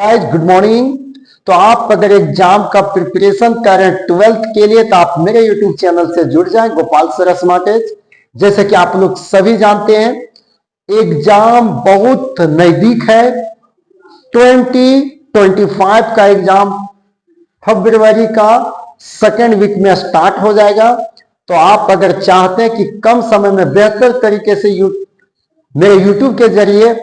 Guys good morning. तो आप अगर एग्जाम का प्रिपरेशन कर रहे हैं 12th के लिए तो आप मेरे यूट्यूब चैनल से जुड़ जाएं, गोपाल सर स्मार्टेज। जैसे कि आप लोग सभी जानते हैं एग्जाम बहुत नजदीक है। 2025 का एग्जाम फरवरी का सेकेंड वीक में स्टार्ट हो जाएगा। तो आप अगर चाहते हैं कि कम समय में बेहतर तरीके से मेरे यूट्यूब के जरिए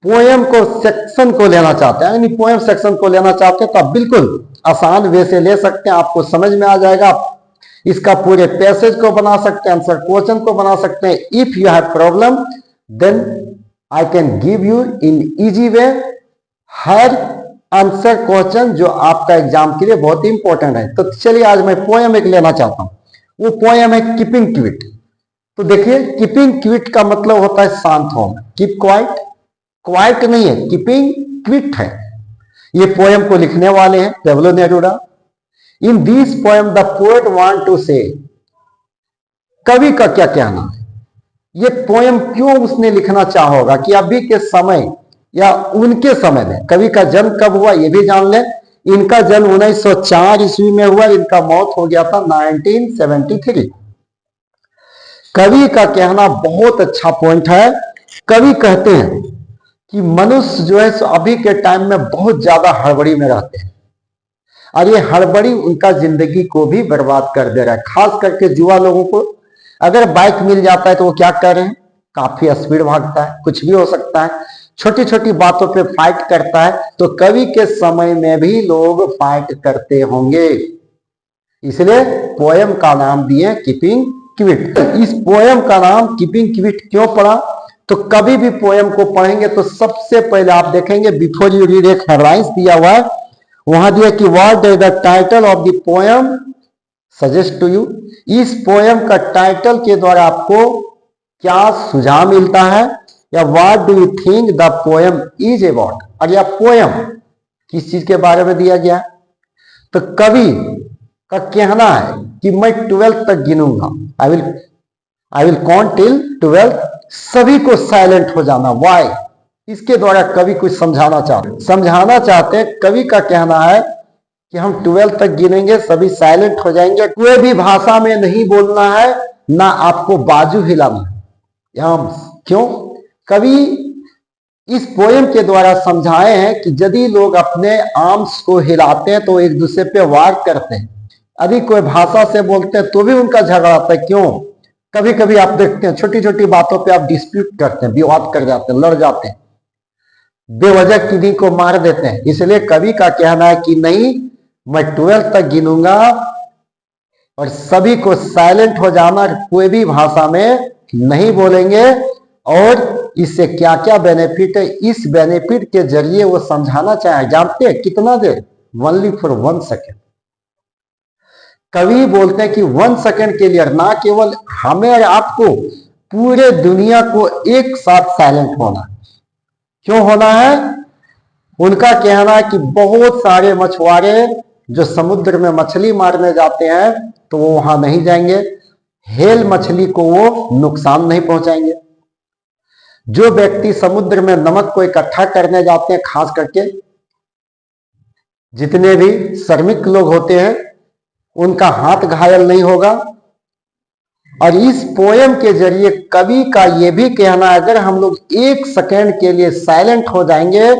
पोएम को सेक्शन को लेना चाहते हैं, यानी पोएम सेक्शन को लेना चाहते हैं तो आप बिल्कुल आसान वे से ले सकते हैं। आपको समझ में आ जाएगा। इसका पूरे पैसेज को बना सकते हैं, आंसर क्वेश्चन को बना सकते हैं। If you have problem then I can give you in easy way हर आंसर क्वेश्चन जो आपका एग्जाम के लिए बहुत ही इंपॉर्टेंट है। तो चलिए आज मैं पोएम एक लेना चाहता हूं। वो पोएम है कीपिंग क्विट। तो देखिए कीपिंग क्विट का मतलब होता है शांत होना। कीप क्वाइट, क्वाइट नहीं है, कीपिंग क्विट है। ये पोएम को लिखने वाले हैं Pablo Neruda. In this poem the poet want to say, कवि का क्या कहना है, ये पोएम क्यों उसने लिखना चाहा होगा कि अभी के समय या उनके समय में, कवि का जन्म कब हुआ ये भी जान लें। इनका जन्म 1904 ईस्वी में हुआ, इनका मौत हो गया था 1973। कवि का कहना बहुत अच्छा पॉइंट है। कवि कहते हैं कि मनुष्य जो है सो अभी के टाइम में बहुत ज्यादा हड़बड़ी में रहते हैं और ये हड़बड़ी उनका जिंदगी को भी बर्बाद कर दे रहा है। खास करके युवा लोगों को अगर बाइक मिल जाता है तो वो क्या कर रहे हैं, काफी स्पीड भागता है, कुछ भी हो सकता है, छोटी छोटी बातों पे फाइट करता है। तो कवि के समय में भी लोग फाइट करते होंगे, इसलिए पोएम का नाम दिए कीपिंग क्विट। इस पोएम का नाम कीपिंग क्विट क्यों पड़ा, तो कभी भी पोएम को पढ़ेंगे तो सबसे पहले आप देखेंगे बिफोर यू रीड एक हेडलाइंस दिया हुआ है, वहां दिया कि what is the title of the poem suggest to you. इस पोएम का टाइटल के द्वारा आपको क्या सुझाव मिलता है या what do you think the poem is about. और यह पोएम किस चीज के बारे में दिया गया, तो कवि का कहना है कि मैं 12th तक गिनूंगा, I will count till 12th। सभी को साइलेंट हो जाना, वाई, इसके द्वारा कवि कुछ समझाना चाहते हैं। कवि का कहना है कि हम 12th तक गिनेंगे, सभी साइलेंट हो जाएंगे, कोई भी भाषा में नहीं बोलना है, ना आपको बाजू हिलाना है। यहां क्यों, कवि इस पोएम के द्वारा समझाए हैं कि यदि लोग अपने आर्म्स को हिलाते हैं तो एक दूसरे पे वार करते हैं, यदि कोई भाषा से बोलते हैं तो भी उनका झगड़ा आता है। क्यों, कभी कभी आप देखते हैं छोटी छोटी बातों पे आप डिस्प्यूट करते हैं, विवाद कर जाते हैं, लड़ जाते हैं, बेवजह किन्हीं को मार देते हैं। इसलिए कवि का कहना है कि नहीं, मैं 12th तक गिनूंगा और सभी को साइलेंट हो जाना, कोई भी भाषा में नहीं बोलेंगे। और इससे क्या क्या बेनिफिट है, इस बेनिफिट के जरिए वो समझाना चाहे। जानते हैं कितना देर, ओनली फॉर 1 सेकेंड। कवि बोलते हैं कि 1 सेकेंड के लिए, ना केवल हमें और आपको, पूरे दुनिया को एक साथ साइलेंट होना। क्यों होना है, उनका कहना है कि बहुत सारे मछुआरे जो समुद्र में मछली मारने जाते हैं तो वो वहां नहीं जाएंगे, हेल मछली को वो नुकसान नहीं पहुंचाएंगे। जो व्यक्ति समुद्र में नमक को इकट्ठा करने जाते हैं, खास करके जितने भी श्रमिक लोग होते हैं, उनका हाथ घायल नहीं होगा। और इस पोएम के जरिए कवि का यह भी कहना है अगर हम लोग 1 सेकेंड के लिए साइलेंट हो जाएंगे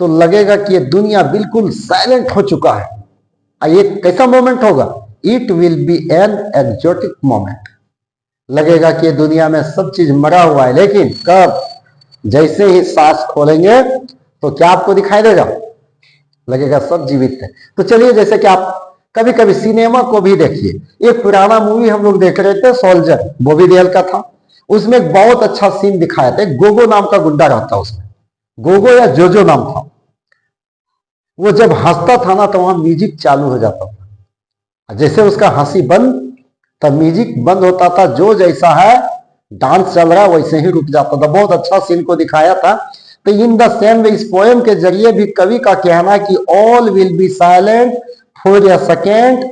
तो लगेगा कि ये दुनिया बिल्कुल साइलेंट हो चुका है। ये कैसा मोमेंट होगा, it will be an exotic moment. लगेगा कि दुनिया में सब चीज मरा हुआ है, लेकिन कब, जैसे ही सांस खोलेंगे तो क्या आपको दिखाई देगा, लगेगा सब जीवित है। तो चलिए, जैसे कि आप कभी कभी सिनेमा को भी देखिए। एक पुराना मूवी हम लोग देख रहे थे, सोल्जर, बॉबी देओल का था। उसमें एक बहुत अच्छा सीन दिखाया था। गोगो नाम का गुंडा रहता, उसमें गोगो या जोजो नाम था। वो जब हंसता था ना तो वहां म्यूजिक चालू हो जाता था, जैसे उसका हंसी बंद तब म्यूजिक बंद होता था। जो जैसा है डांस चल रहा वैसे ही रुक जाता था। बहुत अच्छा सीन को दिखाया था। तो इन द सेम वे इस पोएम के जरिए भी कवि का कहना है कि all will be silent for a second,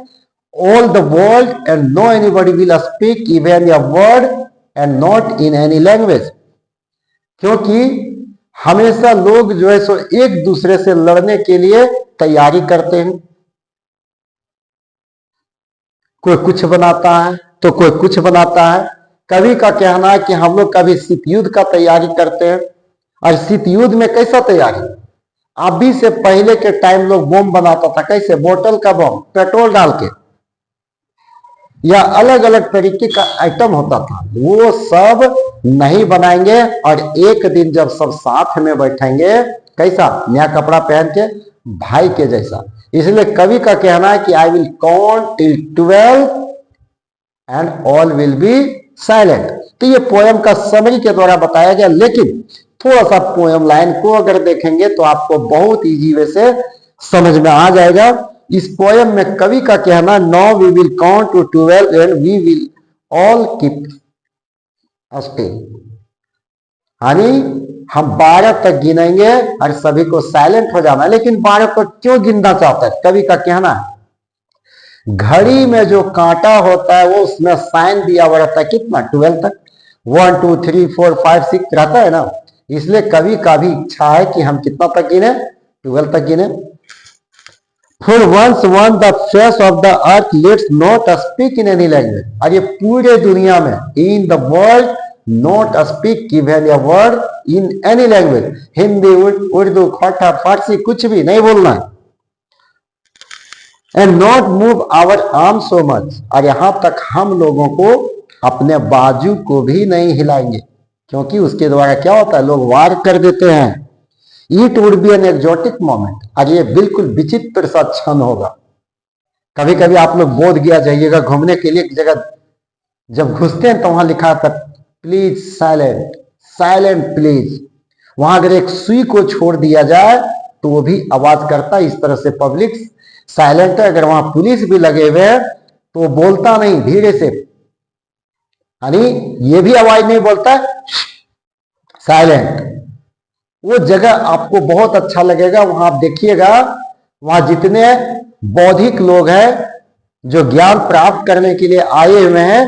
all the world, and no anybody will speak even a word and not in any language। क्योंकि हमेशा लोग जो है सो एक दूसरे से लड़ने के लिए तैयारी करते हैं। कोई कुछ बनाता है तो कोई कुछ बनाता है। कवि का कहना है कि हम लोग कभी शीत युद्ध का तैयारी करते हैं। और शीत युद्ध में कैसा तैयारी, अभी से पहले के टाइम लोग बम बनाता था। कैसे? बोतल का बम, पेट्रोल डाल के, या अलग अलग तरीके का आइटम होता था। वो सब नहीं बनाएंगे। और एक दिन जब सब साथ में बैठेंगे, कैसा? नया कपड़ा पहन के, भाई के जैसा। इसलिए कवि का कहना है कि आई will count till 12 and all will be silent. तो ये पोयम का समरी के द्वारा बताया गया, लेकिन थोड़ा सा पोयम लाइन को अगर देखेंगे तो आपको बहुत इजी वे से समझ में आ जाएगा। इस पोयम में कवि का कहना, now we will count to 12 and we will all keep still. यानी हम 12 तक गिनेंगे और सभी को साइलेंट हो जाना है। लेकिन 12 को क्यों गिनना चाहता है? कवि का कहना है घड़ी में जो कांटा होता है वो उसमें साइन दिया हुआ रहता है, कितना? 12 तक। 1 2 3 4 5 6 रहता है ना। इसलिए कवि का भी इच्छा है कि हम कितना तक गिने? 12 तक गिने। For once on the face of the earth, let's not speak in any language. और ये पूरे दुनिया में, in the world, not speak even a word in any language. Hindi, Urdu, खट्टा, फारसी, कुछ भी नहीं बोलना है। And not move our arms so much. और यहां तक हम लोगों को अपने बाजू को भी नहीं हिलाएंगे, क्योंकि उसके द्वारा क्या होता है? लोग वार कर देते हैं। It would be an exotic moment. और ये बिल्कुल विचित्र सा क्षण होगा। कभी कभी आप लोग बोध गया जाइएगा घूमने के लिए, एक जगह जब घुसते हैं तो वहां लिखा था प्लीज साइलेंट, साइलेंट प्लीज। वहां अगर एक सुई को छोड़ दिया जाए तो वो भी आवाज करता है। इस तरह से पब्लिक साइलेंट है। अगर वहां पुलिस भी लगे हुए हैं तो वो बोलता नहीं, धीरे से, यानी ये भी आवाज नहीं बोलता, साइलेंट। वो जगह आपको बहुत अच्छा लगेगा। वहां आप देखिएगा, वहां जितने बौद्धिक लोग हैं जो ज्ञान प्राप्त करने के लिए आए हुए हैं,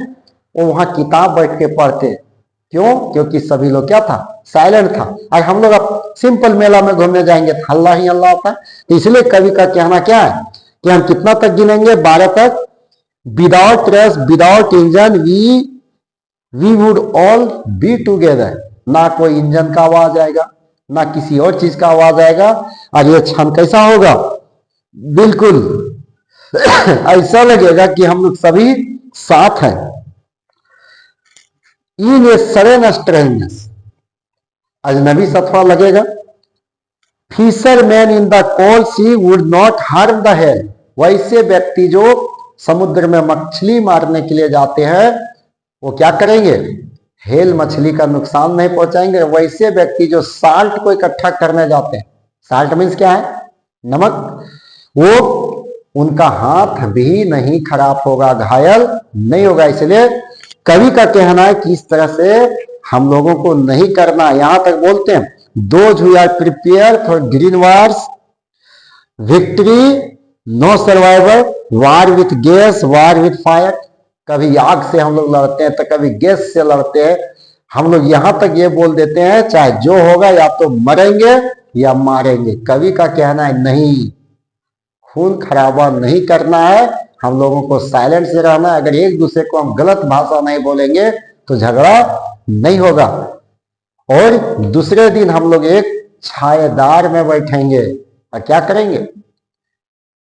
वो वहां किताब बैठ के पढ़ते। क्यों? क्योंकि सभी लोग क्या था? साइलेंट था। और हम लोग अब सिंपल मेला में घूमने जाएंगे तो हल्ला ही हल्ला होता है। तो इसलिए कवि का कहना क्या है कि हम कितना तक गिनेंगे? 12 तक। Without race, without engine, we would all be together. ना कोई इंजन का आवाज आएगा, ना किसी और चीज का आवाज आएगा। और ये क्षण कैसा होगा? बिल्कुल ऐसा लगेगा कि हम लोग सभी साथ हैं। इन ए सडन स्ट्रेंजनेस, अजनबी सत्वा लगेगा। Fisherman in the cold sea would not harm the whale. वैसे व्यक्ति जो समुद्र में मछली मारने के लिए जाते हैं, वो क्या करेंगे? हेल मछली का नुकसान नहीं पहुंचाएंगे। वैसे व्यक्ति जो साल्ट को इकट्ठा करने जाते हैं, साल्ट मीन्स क्या है? नमक, वो उनका हाथ भी नहीं खराब होगा, घायल नहीं होगा। इसलिए कवि का कहना है कि इस तरह से हम लोगों को नहीं करना। यहां तक बोलते हैं, those who are prepare for green wars, victory, no survival, war with gas, war with fire. कभी आग से हम लोग लड़ते हैं तो कभी गैस से लड़ते हैं। हम लोग यहां तक ये बोल देते हैं चाहे जो होगा, या तो मरेंगे या मारेंगे। कवि का कहना है नहीं, खून खराबा नहीं करना है, हम लोगों को साइलेंट से रहना है। अगर एक दूसरे को हम गलत भाषा नहीं बोलेंगे तो झगड़ा नहीं होगा। और दूसरे दिन हम लोग एक छायादार में बैठेंगे और क्या करेंगे?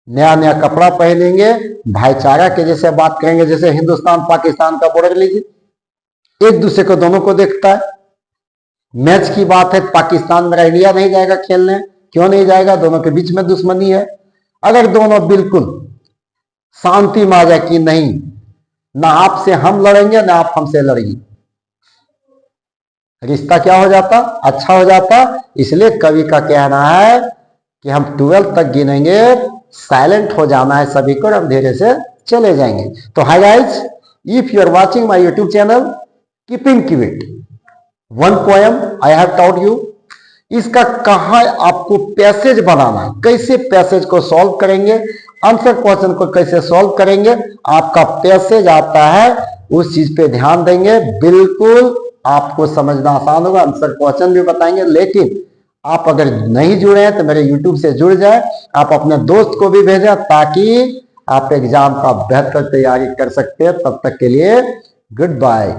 नया नया कपड़ा पहनेंगे, भाईचारा के जैसे बात करेंगे। जैसे हिंदुस्तान पाकिस्तान का बॉर्डर लीजिए, एक दूसरे को दोनों को देखता है। मैच की बात है, पाकिस्तान में इंडिया नहीं जाएगा खेलने। क्यों नहीं जाएगा? दोनों के बीच में दुश्मनी है। अगर दोनों बिल्कुल शांति में आ जाए कि नहीं, ना आपसे हम लड़ेंगे ना आप हमसे लड़ेंगे, रिश्ता क्या हो जाता? अच्छा हो जाता। इसलिए कवि का कहना है कि हम 12 तक गिनेंगे, साइलेंट हो जाना है सभी को, हम धीरे से चले जाएंगे। तो hi guys, if you are watching my YouTube channel keeping quiet, one poem I have taught you. इसका कहा आपको पैसेज बनाना है, कैसे पैसेज को सॉल्व करेंगे, आंसर क्वेश्चन को कैसे सॉल्व करेंगे, आपका पैसेज आता है, उस चीज पे ध्यान देंगे। बिल्कुल आपको समझना आसान होगा, आंसर क्वेश्चन भी बताएंगे। लेकिन आप अगर नहीं जुड़े हैं तो मेरे यूट्यूब से जुड़ जाए, आप अपने दोस्त को भी भेजें ताकि आप एग्जाम का बेहतर तैयारी कर सकते हैं। तब तक के लिए गुड बाय।